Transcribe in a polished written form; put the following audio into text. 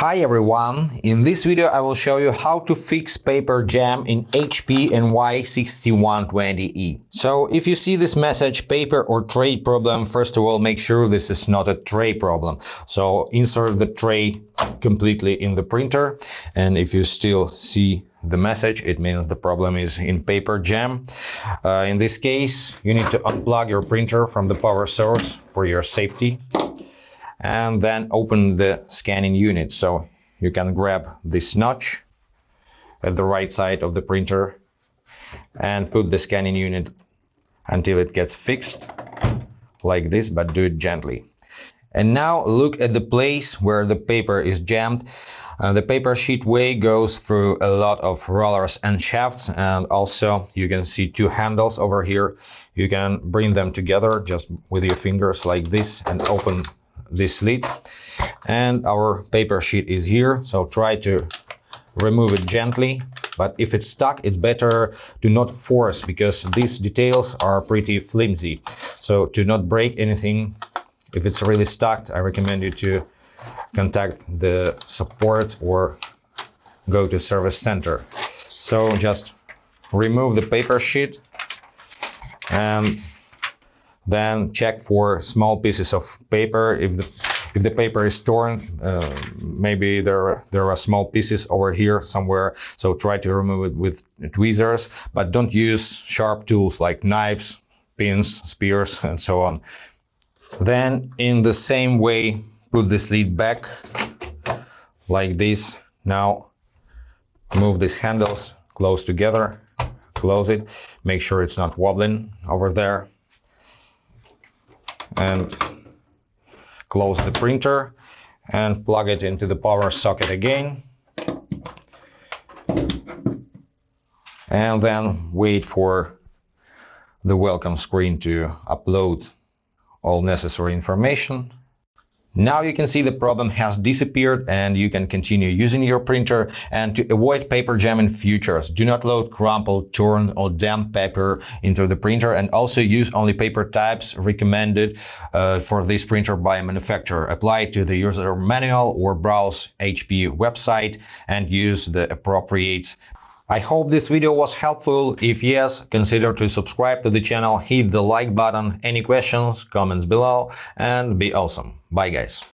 Hi everyone, in this video I will show you how to fix paper jam in HP NY6120E. So if you see this message paper or tray problem, first of all make sure this is not a tray problem. So insert the tray completely in the printer, and if you still see the message, it means the problem is in paper jam. In this case you need to unplug your printer from the power source for your safety, and then open the scanning unit. So you can grab this notch at the right side of the printer and put the scanning unit until it gets fixed like this, but do it gently. And now look at the place where the paper is jammed. The paper sheet way goes through a lot of rollers and shafts, and also you can see two handles over here. You can bring them together just with your fingers like this and open this lid, and our paper sheet is here. So try to remove it gently, but if it's stuck it's better to not force, because these details are pretty flimsy. So to not break anything, if it's really stuck, I recommend you to contact the support or go to service center. So just remove the paper sheet and then check for small pieces of paper. If the paper is torn, maybe there are small pieces over here somewhere, so try to remove it with tweezers, but don't use sharp tools like knives, pins, spears, and so on. Then in the same way put this lid back like this. Now move these handles close together, close it, make sure it's not wobbling over there, and close the printer and plug it into the power socket again, and then wait for the welcome screen to upload all necessary information. Now you can see the problem has disappeared and you can continue using your printer. And to avoid paper jam in future, do not load crumpled, torn or damp paper into the printer, and also use only paper types recommended for this printer by a manufacturer. Apply to the user manual or browse HP website and use the appropriate. I hope this video was helpful. If yes, consider to subscribe to the channel, hit the like button. Any questions, comments below, and be awesome. Bye guys.